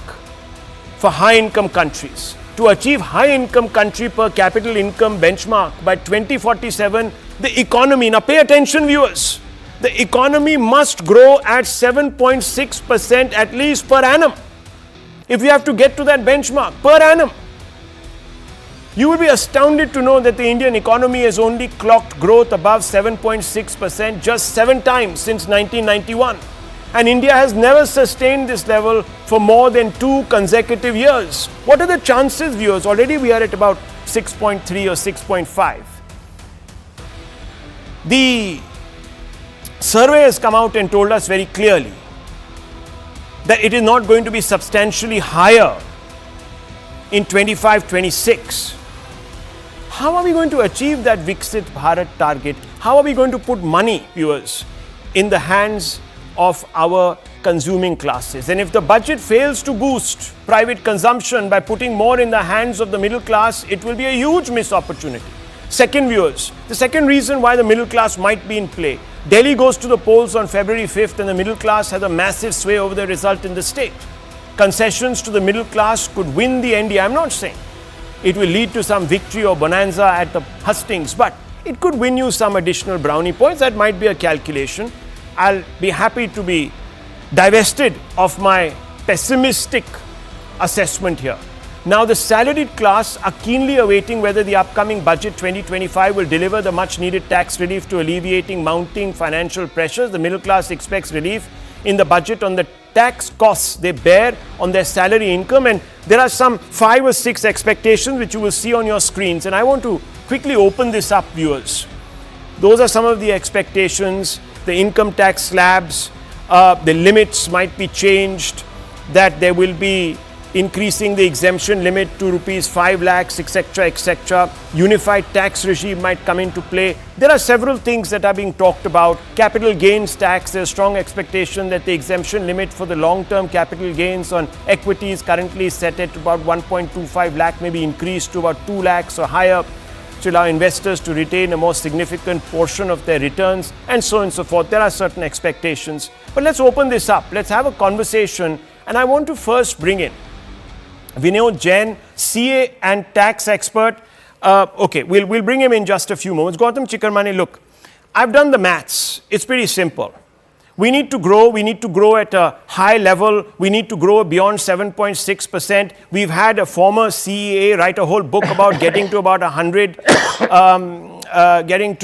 for high-income countries. To achieve high-income country per capita income benchmark by 2047, the economy, now pay attention viewers, the economy must grow at 7.6% at least per annum. If we have to get to that benchmark per annum, you will be astounded to know that the Indian economy has only clocked growth above 7.6% just 7 times since 1991. And India has never sustained this level for more than 2 consecutive years. What are the chances, viewers? Already we are at about 6.3 or 6.5. The survey has come out and told us very clearly that it is not going to be substantially higher in 25-26. How are we going to achieve that Viksit Bharat target? How are we going to put money, viewers, in the hands of our consuming classes? And if the budget fails to boost private consumption by putting more in the hands of the middle class, it will be a huge missed opportunity. Second, viewers, the second reason why the middle class might be in play. Delhi goes to the polls on February 5th and the middle class has a massive sway over the result in the state. Concessions to the middle class could win the NDA. I'm not saying it will lead to some victory or bonanza at the hustings, but it could win you some additional brownie points. That might be a calculation. I'll be happy to be divested of my pessimistic assessment here. Now, the salaried class are keenly awaiting whether the upcoming budget 2025 will deliver the much needed tax relief to alleviating mounting financial pressures. The middle class expects relief in the budget on the tax costs they bear on their salary income, and there are some 5 or 6 expectations which you will see on your screens, and I want to quickly open this up, viewers. Those are some of the expectations. The income tax slabs, the limits might be changed, that there will be increasing the exemption limit to rupees 5 lakhs, etc., etc. Unified tax regime might come into play. There are several things that are being talked about. Capital gains tax, there's strong expectation that the exemption limit for the long-term capital gains on equities currently set at about 1.25 lakh, maybe increased to about 2 lakhs or higher, to allow investors to retain a more significant portion of their returns, and so on and so forth. There are certain expectations. But let's open this up. Let's have a conversation, and I want to first bring in Vinod Jain, CA and tax expert. We'll bring him in just a few moments. Gautam Chikarmani, look, I've done the maths. It's pretty simple. We need to grow at a high level. We need to grow beyond 7.6%. We've had a former CEA write a whole book about getting to about 100, getting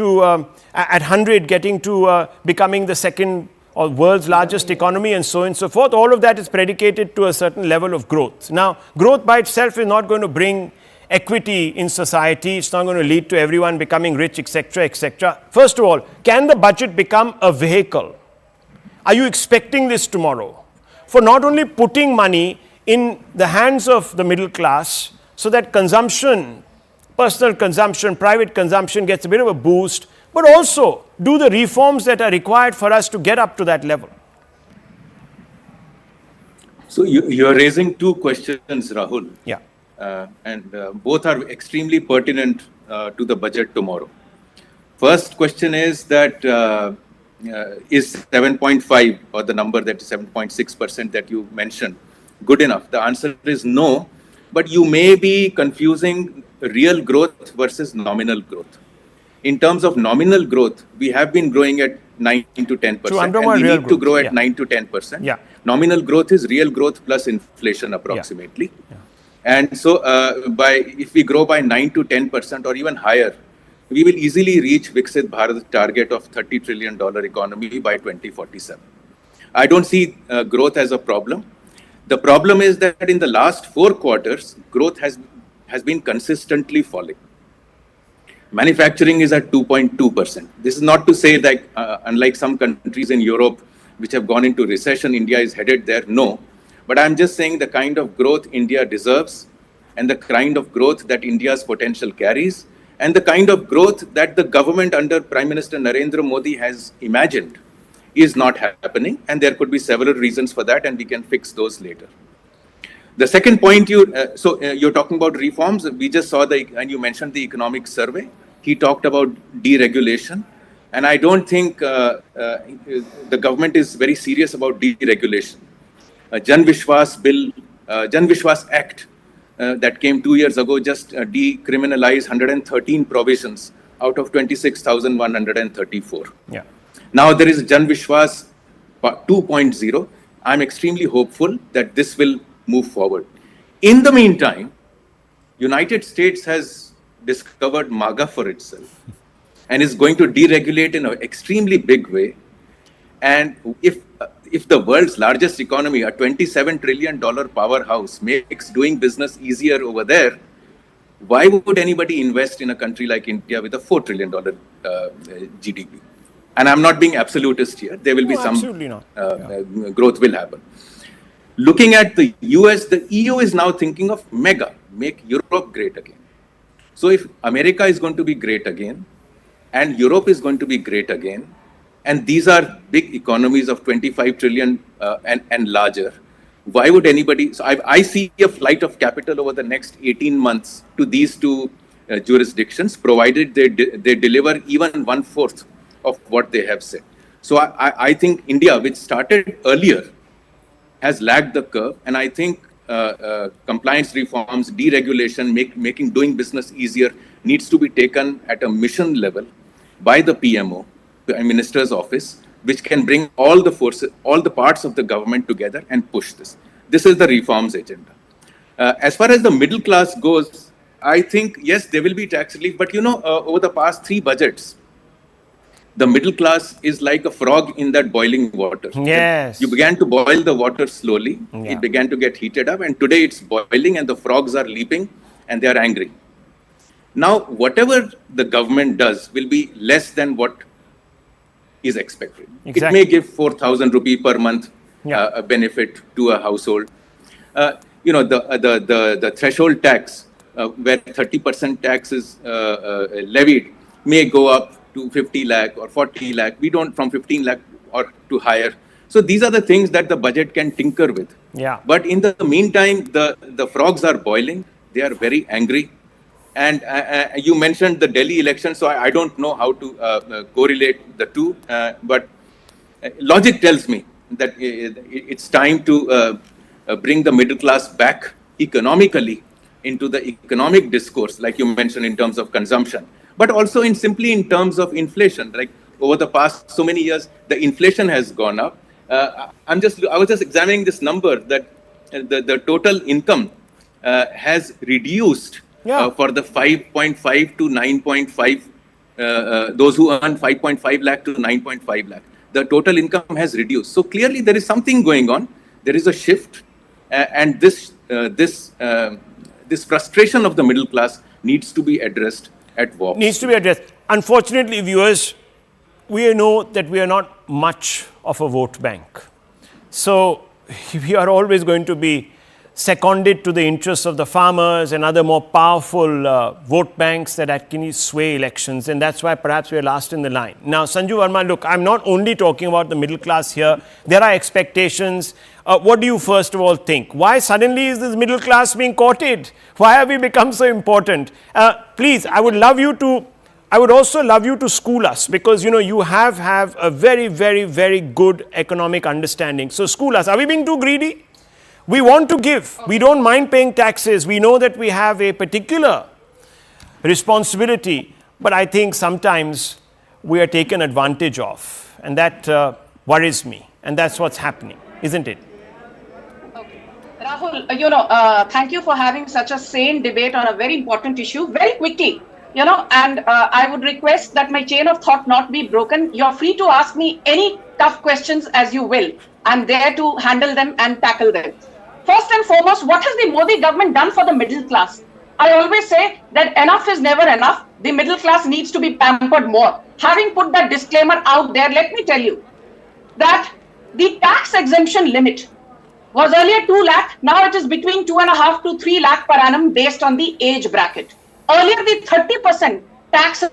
to becoming the second or world's largest economy, and so on and so forth. All of that is predicated to a certain level of growth. Now, growth by itself is not going to bring equity in society. It's not going to lead to everyone becoming rich, etc., etc. First of all, can the budget become a vehicle? Are you expecting this tomorrow? For not only putting money in the hands of the middle class so that consumption, personal consumption, private consumption gets a bit of a boost, but also do the reforms that are required for us to get up to that level? So you are raising two questions, Rahul. Yeah. And both are extremely pertinent to the budget tomorrow. First question is that is 7.5 or the number that is 7.6% that you mentioned good enough? The answer is no, but you may be confusing real growth versus nominal growth. In terms of nominal growth, we have been growing at 9 to 10%, so and we need to grow at 9 to 10%. Yeah. Nominal growth is real growth plus inflation approximately. Yeah. And so if we grow by 9 to 10% or even higher, we will easily reach Viksit Bharat target of $30 trillion economy by 2047. I don't see growth as a problem. The problem is that in the last 4 quarters, growth has been consistently falling. Manufacturing is at 2.2%. This is not to say that unlike some countries in Europe which have gone into recession, India is headed there. No. But I'm just saying the kind of growth India deserves and the kind of growth that India's potential carries and the kind of growth that the government under Prime Minister Narendra Modi has imagined is not happening. And there could be several reasons for that, and we can fix those later. The second point, you're talking about reforms. We just saw and you mentioned the economic survey. He talked about deregulation. And I don't think the government is very serious about deregulation. Jan Vishwas Act that came 2 years ago just decriminalized 113 provisions out of 26,134. Yeah. Now there is Jan Vishwas 2.0. I'm extremely hopeful that this will move forward. In the meantime, United States has discovered MAGA for itself and is going to deregulate in an extremely big way. And if the world's largest economy, a $27 trillion powerhouse, makes doing business easier over there, why would anybody invest in a country like India with a $4 trillion GDP? And I'm not being absolutist here. There will be some growth will happen. Looking at the US, the EU is now thinking of make Europe great again. So if America is going to be great again, and Europe is going to be great again, and these are big economies of 25 trillion and larger, why would anybody? So I see a flight of capital over the next 18 months to these two jurisdictions, provided they deliver even 1/4 of what they have said. So I think India, which started earlier, has lagged the curve, and I think compliance reforms, deregulation, making doing business easier needs to be taken at a mission level by the PMO, the Minister's Office, which can bring all the forces, all the parts of the government together and push this. This is the reforms agenda. As far as the middle class goes, I think, yes, there will be tax relief, but over the past 3 budgets, the middle class is like a frog in that boiling water. Yes. You began to boil the water slowly. Yeah. It began to get heated up, and today it's boiling and the frogs are leaping and they are angry. Now, whatever the government does will be less than what is expected. Exactly. It may give 4,000 rupee per month Yeah. a benefit to a household. The threshold tax, where 30% tax is levied, may go up to 50 lakh or 40 lakh. We don't, from 15 lakh or to higher. So these are the things that the budget can tinker with. Yeah. But in the meantime, the frogs are boiling. They are very angry. And you mentioned the Delhi election, so I don't know how to correlate the two. But logic tells me that it's time to bring the middle class back economically into the economic discourse, like you mentioned, in terms of consumption, but also simply in terms of inflation. Like over the past so many years, the inflation has gone up. I was just examining this number that the total income has reduced for the 5.5 to 9.5, those who earn 5.5 lakh to 9.5 lakh. The total income has reduced. So clearly there is something going on. There is a shift, and this frustration of the middle class needs to be addressed at walks. Needs to be addressed. Unfortunately, viewers, we know that we are not much of a vote bank. So we are always going to be seconded to the interests of the farmers and other more powerful vote banks that actually sway elections, and that's why perhaps we are last in the line. Now, Sanju Verma, look, I'm not only talking about the middle class here. There are expectations. What do you first of all think? Why suddenly is this middle class being courted? Why have we become so important? Please, I would also love you to school us, because you have a very, very, very good economic understanding. So school us. Are we being too greedy? We want to give. We don't mind paying taxes. We know that we have a particular responsibility, but I think sometimes we are taken advantage of, and that worries me. And that's what's happening, isn't it? Okay. Rahul, thank you for having such a sane debate on a very important issue very quickly. And I would request that my chain of thought not be broken. You're free to ask me any tough questions as you will. I'm there to handle them and tackle them. First and foremost, what has the Modi government done for the middle class? I always say that enough is never enough. The middle class needs to be pampered more. Having put that disclaimer out there, let me tell you that the tax exemption limit was earlier 2 lakh. Now it is between 2.5 to 3 lakh per annum based on the age bracket. Earlier, the 30% tax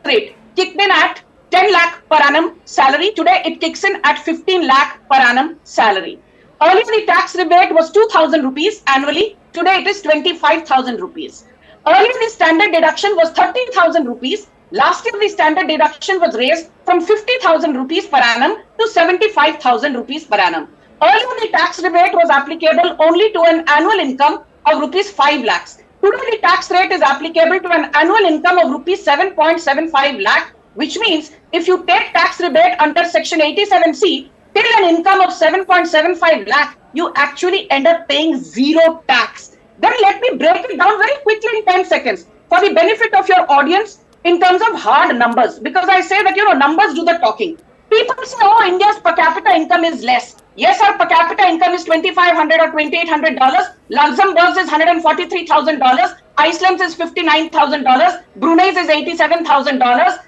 rate kicked in at 10 lakh per annum salary. Today, it kicks in at 15 lakh per annum salary. Earlier, the tax rebate was 2,000 rupees annually. Today, it is 25,000 rupees. Earlier, the standard deduction was 30,000 rupees. Last year, the standard deduction was raised from 50,000 rupees per annum to 75,000 rupees per annum. Earlier, the tax rebate was applicable only to an annual income of rupees 5 lakhs. Today, the tax rate is applicable to an annual income of rupees 7.75 lakh, which means if you take tax rebate under section 87C till an income of 7.75 lakh, you actually end up paying zero tax. Then let me break it down very quickly in 10 seconds for the benefit of your audience in terms of hard numbers, because I say that, numbers do the talking. People say, oh, India's per capita income is less. Yes, our per capita income is $2,500 or $2,800. Luxembourg's is $143,000. Iceland's is $59,000. Brunei's is $87,000.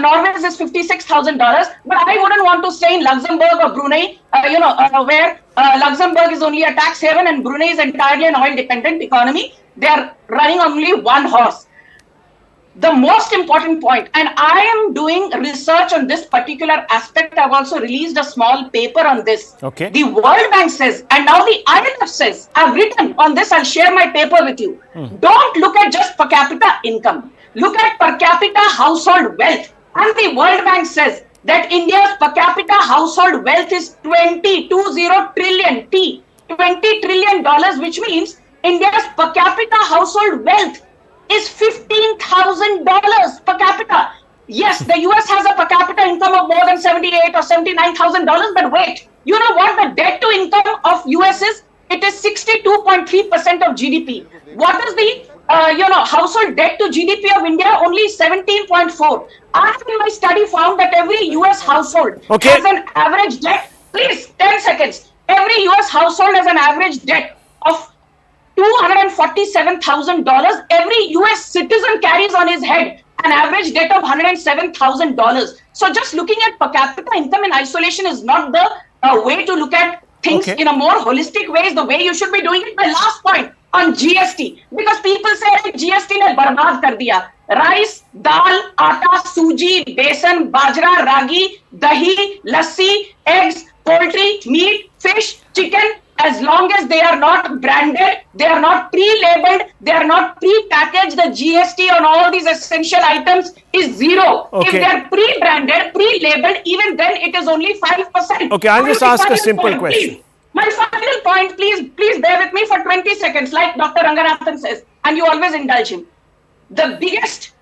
Norway's is $56,000. But I wouldn't want to stay in Luxembourg or Brunei, where Luxembourg is only a tax haven and Brunei is entirely an oil-dependent economy. They are running only one horse. The most important point, and I am doing research on this particular aspect. I've also released a small paper on this. Okay. The World Bank says, and now the IMF says, I've written on this, I'll share my paper with you. Don't look at just per capita income. Look at per capita household wealth. And the World Bank says that India's per capita household wealth is 20 trillion, $20 trillion, which means India's per capita household wealth is $15,000 per capita. Yes, the US has a per capita income of more than $78,000 or $79,000, but wait, you know what the debt to income of US is? It is 62.3% of GDP. What is the household debt to GDP of India? Only 17.4. I have in my study found that every US household has an average debt. Please, 10 seconds. Every US household has an average debt of $247,000. Every US citizen carries on his head an average debt of $107,000. So just looking at per capita income in isolation is not the way to look at things in a more holistic way, is the way you should be doing it. My last point on GST, because people say GST ne barbad kar diya. Rice, dal, atta, suji, besan, bajra, ragi, dahi, lassi, eggs, poultry, meat, fish, chicken, as long as they are not branded, they are not pre-labeled, they are not pre-packaged, the GST on all these essential items is zero. If they are pre-branded, pre-labeled, even then it is only 5%. Okay, I'll just ask a simple question. Please. My final point, please bear with me for 20 seconds, like Dr. Ranganathan says, and you always indulge him. The biggest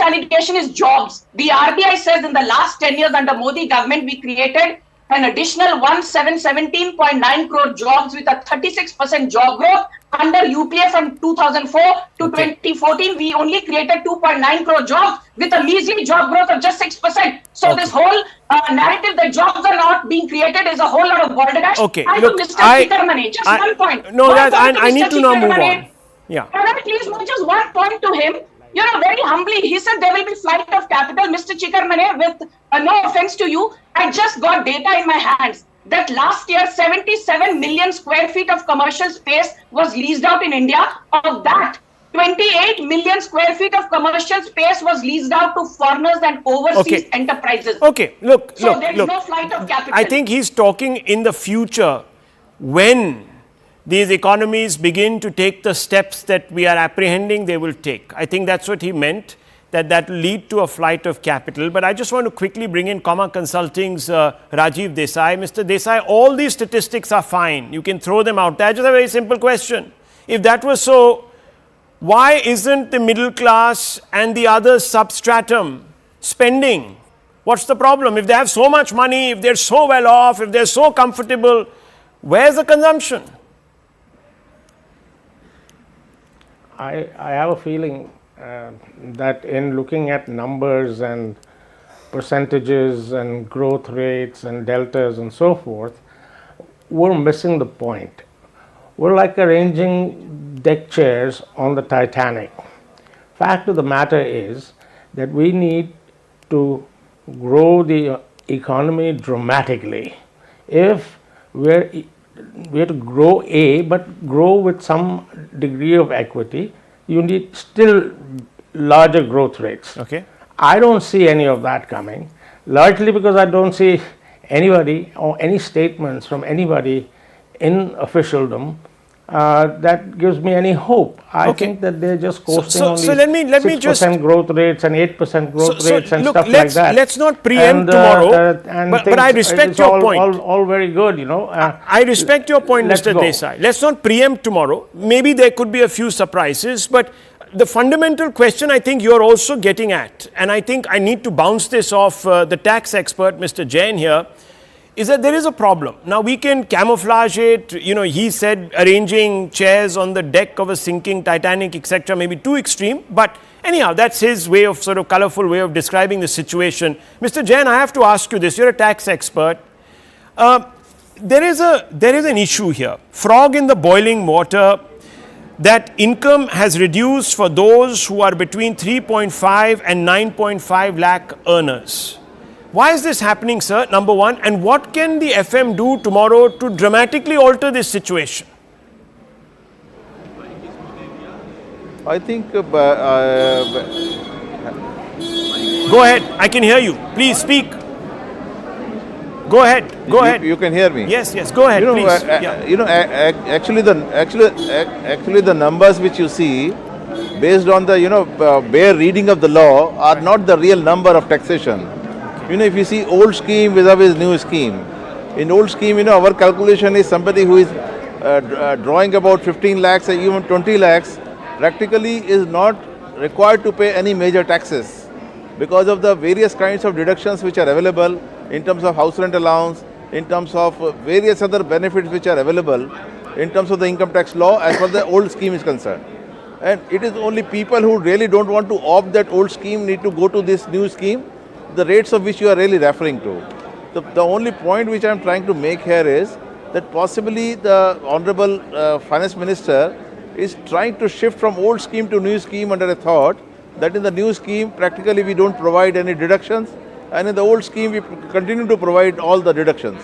allegation is jobs. The RBI says in the last 10 years under Modi government, we created an additional 17.9 crore jobs with a 36% job growth. Under UPA from 2004 to 2014, we only created 2.9 crore jobs with a measly job growth of just 6%. So this whole narrative that jobs are not being created is a whole lot of balderdash. Okay, and look, Mr. Chikarmane, just one point. No, I need to now move on. Yeah. Can I please make just one point to him? Very humbly, he said there will be flight of capital. Mr. Chikarmane, with no offense to you, I just got data in my hands that last year 77 million square feet of commercial space was leased out in India. Of that, 28 million square feet of commercial space was leased out to foreigners and overseas enterprises. Okay, look. There is no flight of capital. I think he's talking in the future when these economies begin to take the steps that we are apprehending they will take. I think that's what he meant, that will lead to a flight of capital. But I just want to quickly bring in Comma Consulting's Rajiv Desai. Mr. Desai, all these statistics are fine. You can throw them out there. Just a very simple question. If that was so, why isn't the middle class and the other substratum spending? What's the problem? If they have so much money, if they're so well off, if they're so comfortable, where's the consumption? I have a feeling that in looking at numbers and percentages and growth rates and deltas and so forth, we're missing the point. We're like arranging deck chairs on the Titanic. Fact of the matter is that we need to grow the economy dramatically. If we have to grow but grow with some degree of equity, you need still larger growth rates. Okay. I don't see any of that coming, largely because I don't see anybody or any statements from anybody in officialdom that gives me any hope. I think that they're just coasting only so let me 6% growth rates and 8% growth rates and look, stuff like that. Let's not preempt tomorrow. But I respect your point. All very good, I respect your point, Mr. Desai. Let's not preempt tomorrow. Maybe there could be a few surprises, but the fundamental question I think you're also getting at, and I think I need to bounce this off the tax expert, Mr. Jain here, is that there is a problem. Now we can camouflage it, he said arranging chairs on the deck of a sinking Titanic, etc., maybe too extreme, but anyhow, that's his way of sort of colorful way of describing the situation. Mr. Jain, I have to ask you this, you're a tax expert. There is an issue here, frog in the boiling water, that income has reduced for those who are between 3.5 and 9.5 lakh earners. Why is this happening, sir? Number one, and what can the FM do tomorrow to dramatically alter this situation? I think Go ahead. I can hear you. Please speak. Go ahead. Go ahead. You can hear me. Yes, yes. Go ahead, please. Actually the numbers which you see, based on the bare reading of the law, are not the real number of taxation. If you see old scheme vis-a-vis new scheme, in old scheme, our calculation is somebody who is drawing about 15 lakhs or even 20 lakhs, practically is not required to pay any major taxes because of the various kinds of deductions which are available in terms of house rent allowance, in terms of various other benefits which are available in terms of the income tax law as far as the old scheme is concerned. And it is only people who really don't want to opt that old scheme need to go to this new scheme, the rates of which you are really referring to. The only point which I am trying to make here is that possibly the Honorable Finance Minister is trying to shift from old scheme to new scheme under a thought that in the new scheme practically we don't provide any deductions, and in the old scheme we continue to provide all the deductions.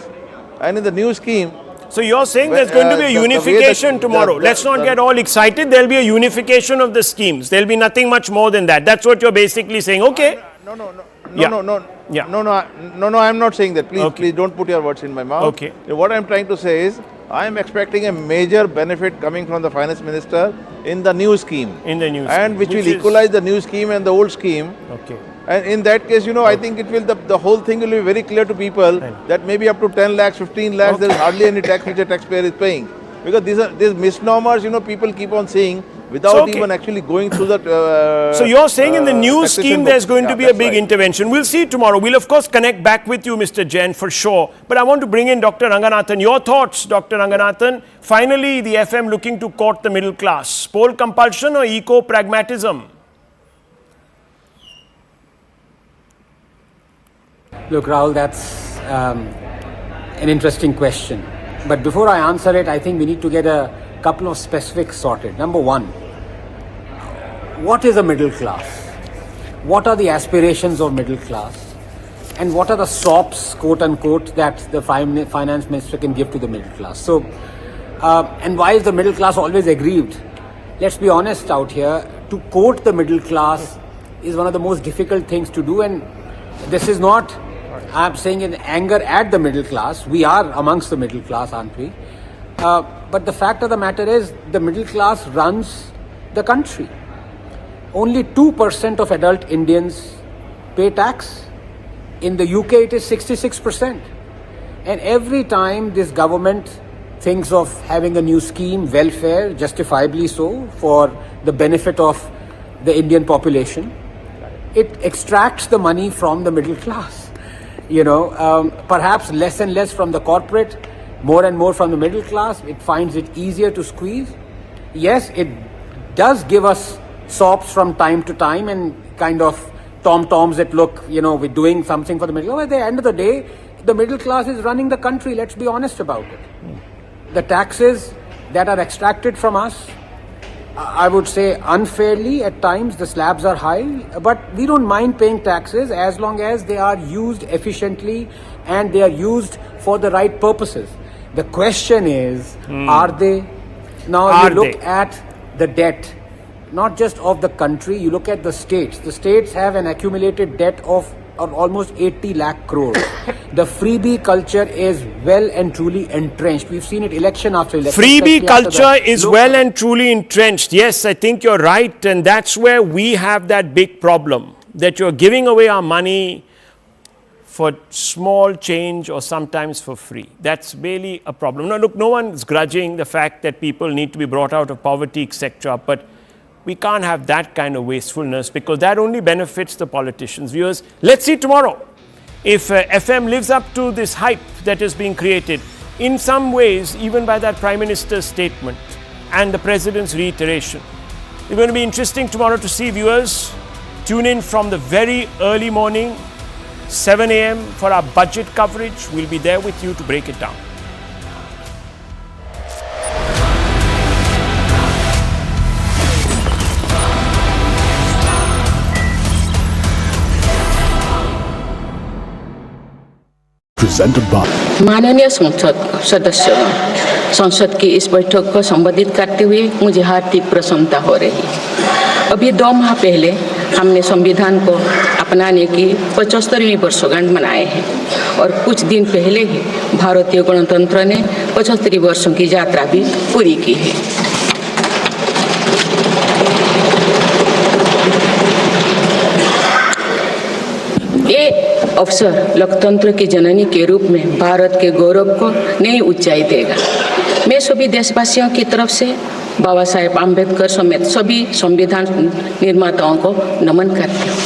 And in the new scheme... So you're saying there's going to be a unification tomorrow. Let's not get all excited. There'll be a unification of the schemes. There'll be nothing much more than that. That's what you're basically saying. Okay. No, I'm not saying that. Please don't put your words in my mouth. Okay. What I'm trying to say is, I am expecting a major benefit coming from the Finance Minister in the new scheme. And which will equalize the new scheme and the old scheme. Okay. And in that case, I think it will, the whole thing will be very clear to people that maybe up to 10 lakhs, 15 lakhs, there is hardly any tax which a taxpayer is paying. Because these misnomers, people keep on saying without even actually going through the... So you're saying in the new scheme there's going to be a big intervention. We'll see tomorrow. We'll of course connect back with you, Mr. Jain, for sure. But I want to bring in Dr. Ranganathan. Your thoughts, Dr. Ranganathan. Finally, the FM looking to court the middle class. Poll compulsion or eco-pragmatism? Look, Rahul, that's an interesting question. But before I answer it, I think we need to get a couple of specifics sorted. Number one, what is a middle class? What are the aspirations of middle class? And what are the SOPs, quote unquote, that the finance minister can give to the middle class? So, and why is the middle class always aggrieved? Let's be honest out here, to quote the middle class is one of the most difficult things to do, and this is not, I'm saying in anger at the middle class. We are amongst the middle class, aren't we? But the fact of the matter is, the middle class runs the country. Only 2% of adult Indians pay tax. In the UK, it is 66%. And every time this government thinks of having a new scheme, welfare, justifiably so, for the benefit of the Indian population, it extracts the money from the middle class. Perhaps less and less from the corporate, more and more from the middle class. It finds it easier to squeeze. Yes, it does give us SOPs from time to time and kind of tom-toms that look, we're doing something for the middle class. At the end of the day, the middle class is running the country. Let's be honest about it. The taxes that are extracted from us, I would say unfairly at times, the slabs are high, but we don't mind paying taxes as long as they are used efficiently and they are used for the right purposes. The question is, are they? Now you look at the debt, not just of the country, you look at the states. The states have an accumulated debt of almost 80 lakh crores. The freebie culture is well and truly entrenched. We've seen it election after election. Freebie culture is well and truly entrenched. Yes, I think you're right. And that's where we have that big problem, that you're giving away our money for small change or sometimes for free. That's really a problem. Now, look, no one's grudging the fact that people need to be brought out of poverty, etc. But we can't have that kind of wastefulness, because that only benefits the politicians. Viewers, let's see tomorrow if FM lives up to this hype that is being created in some ways, even by that Prime Minister's statement and the President's reiteration. It's going to be interesting tomorrow to see. Viewers, tune in from the very early morning, 7 a.m. for our budget coverage. We'll be there with you to break it down. presented by माननीय संसद सदस्यों, संसद की इस बैठक को संबोधित करते हुए मुझे हार्दिक प्रसन्नता हो रही है। अभी 2 माह पहले हमने संविधान को अपनाने की 75वीं वर्षगांठ मनाए हैं और कुछ दिन पहले ही भारतीय गणतंत्र ने 75 वर्षों की यात्रा भी पूरी की है। ये अवसर लोकतंत्र की जननी के रूप में भारत के गौरव को नई ऊंचाई देगा। मैं सभी देशवासियों की तरफ से बाबा साहेब आम्बेडकर समेत सभी संविधान निर्माताओं को नमन करती हूँ।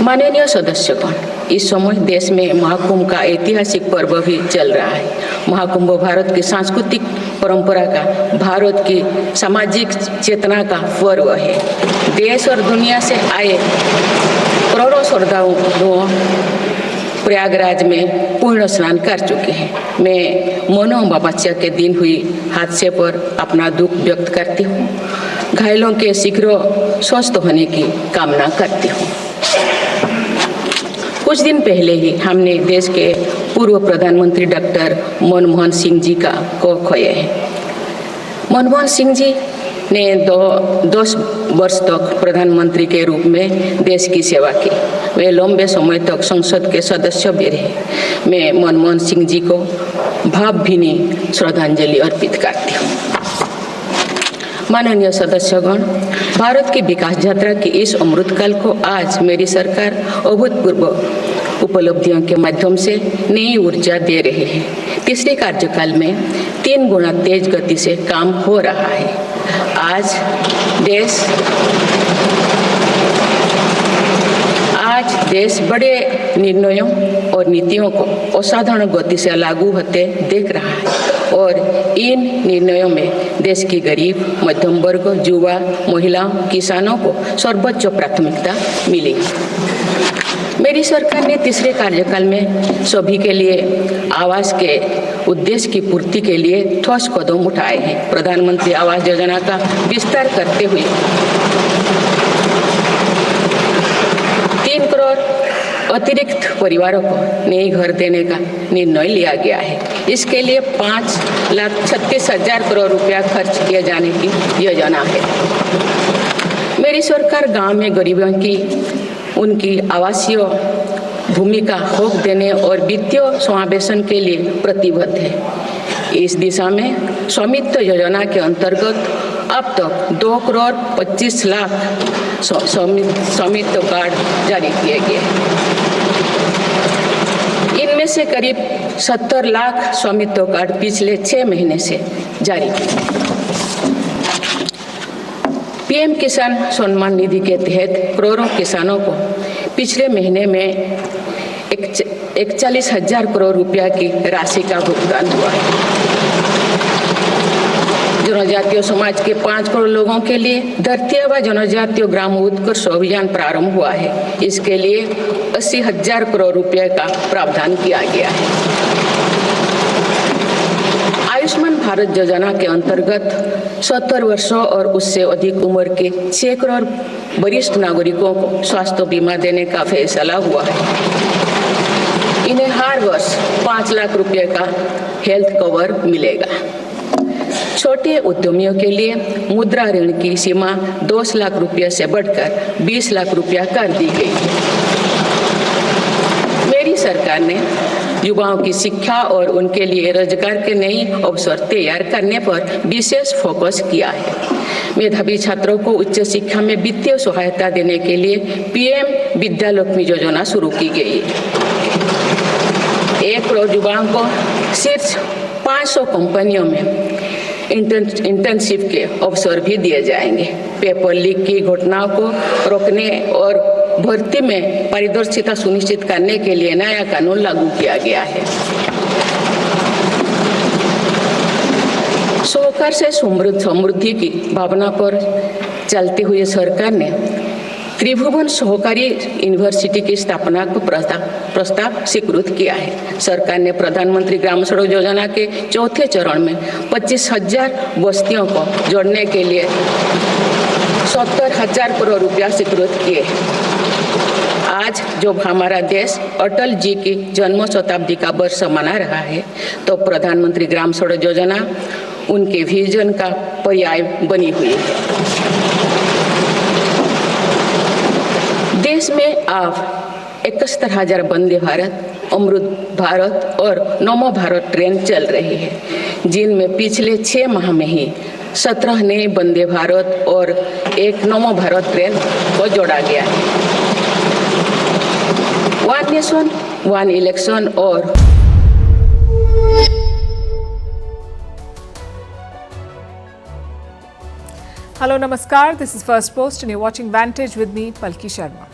माननीय सदस्यगण, इस समय देश में महाकुंभ का ऐतिहासिक पर्व भी चल रहा है। महाकुंभ भारत की सांस्कृतिक परंपरा का, भारत की सामाजिक चेतना का पर्व है। देश और दुनिया से आए करोड़ों श्रद्धालुओं प्रयागराज में पूर्ण स्नान कर चुके हैं। मैं मोनो अमावस्या के दिन हुई हादसे पर अपना दुख व्यक्त करती हूँ। घायलों के शीघ्र स्वस्थ होने की कामना करती हूँ। कुछ दिन पहले ही हमने देश के पूर्व प्रधानमंत्री डॉक्टर मनमोहन सिंह जी को खोए हैं। मनमोहन सिंह जी ने 10 वर्ष तक प्रधानमंत्री के रूप में देश की सेवा की। वे लंबे समय तक संसद के सदस्य भी रहे। मैं मनमोहन सिंह जी को भावभीनी श्रद्धांजलि अर्पित करती हूँ। माननीय सदस्यगण, भारत की विकास यात्रा की इस अमृतकाल को आज मेरी सरकार अभूतपूर्व उपलब्धियों के माध्यम से नई ऊर्जा दे रही है। तीसरे कार्यकाल में 3 गुना तेज गति से काम हो रहा है। आज देश बड़े निर्णयों और नीतियों को असाधारण गति से लागू होते देख रहा है और इन निर्णयों में देश की गरीब, मध्यम वर्ग, युवा, महिलाओं, किसानों को सर्वोच्च प्राथमिकता मिली। मेरी सरकार ने तीसरे कार्यकाल में सभी के लिए आवास के उद्देश्य की पूर्ति के लिए ठोस कदम उठाए हैं। प्रधानमंत्री आवास योजना का विस्तार करते हुए 3 करोड़ अतिरिक्त परिवारों को नए घर देने का निर्णय लिया गया है। इसके लिए 5,36,000 करोड़ रुपया खर्च किए जाने की योजना है। मेरी सरकार गांव में गरीबों की उनकी आवासीय भूमि का हक देने और वित्तीय समावेशन के लिए प्रतिबद्ध है। इस दिशा में स्वामित्व योजना के अंतर्गत अब तक 2 करोड़ 25 लाख स्वामित्व कार्ड जारी किए गए। इनमें से करीब 70 लाख स्वामित्व कार्ड पिछले 6 महीने से जारी किए। पीएम किसान सम्मान निधि के तहत करोड़ों किसानों को पिछले महीने में 41,000 करोड़ रुपया की राशि का भुगतान हुआ है। जनजातीय समाज के 5 करोड़ लोगों के लिए धरती व जनजातीय ग्राम उत्कर्ष अभियान प्रारंभ हुआ है। इसके लिए 80,000 करोड़ रुपये का प्रावधान किया गया है। आयुष्मान भारत योजना के अंतर्गत 70 वर्षों और उससे अधिक उम्र के 6 करोड़ वरिष्ठ नागरिकों को स्वास्थ्य बीमा देने का फैसला हुआ है। इन्हें हर वर्ष 5 लाख रुपए का हेल्थ कवर मिलेगा। छोटे उद्यमियों के लिए मुद्रा ऋण की सीमा 10 लाख रुपए से बढ़कर 20 लाख रुपया कर दी गई है। मेरी सरकार ने युवाओं की शिक्षा और उनके लिए रोजगार के नए अवसर तैयार करने पर विशेष फोकस किया है। मेधावी छात्रों को उच्च शिक्षा में वित्तीय सहायता देने के लिए पीएम विद्यालक्ष्मी योजना शुरू की गई है। 1 करोड़ युवाओं को शीर्ष 500 कंपनियों में इंटर्नशिप के अवसर भी दिए जाएंगे। पेपर लीक की घटनाओं को रोकने और भर्ती में पारदर्शिता सुनिश्चित करने के लिए नया कानून लागू किया गया है। सहकार से समृद्धि की भावना पर चलते हुए सरकार ने त्रिभुवन सहकारी यूनिवर्सिटी की स्थापना को प्रस्ताव स्वीकृत किया है। सरकार ने प्रधानमंत्री ग्राम सड़क योजना के 4थे चरण में 25,000 बस्तियों को जोड़ने के लिए 70,000 करोड़ रुपया स्वीकृत किए हैं। आज जब हमारा देश अटल जी की जन्म शताब्दी का वर्ष मना रहा है तो प्रधानमंत्री ग्राम सड़क योजना उनके विजन का पर्याय बनी हुई है। देश में अब 71,000 वंदे भारत, अमृत भारत और नमो भारत ट्रेन चल रही है, जिनमें पिछले 6 माह में ही 17 नए वंदे भारत और एक नमो भारत ट्रेन को जोड़ा गया है। वन नेशन वन इलेक्शन और Hello, Namaskar. This is First Post and you're watching Vantage with me, Palki Sharma.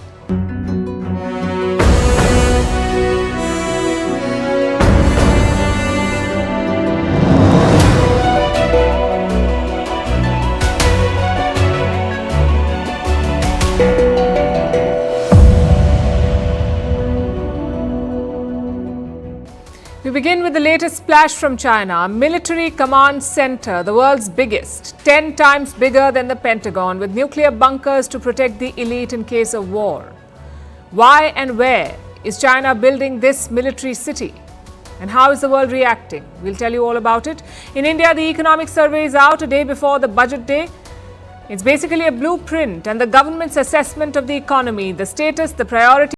We begin with the latest splash from China. A military command center, the world's biggest, 10 times bigger than the Pentagon, with nuclear bunkers to protect the elite in case of war. Why and where is China building this military city? And how is the world reacting? We'll tell you all about it. In India, the economic survey is out a day before the budget day. It's basically a blueprint and the government's assessment of the economy, the status, the priority.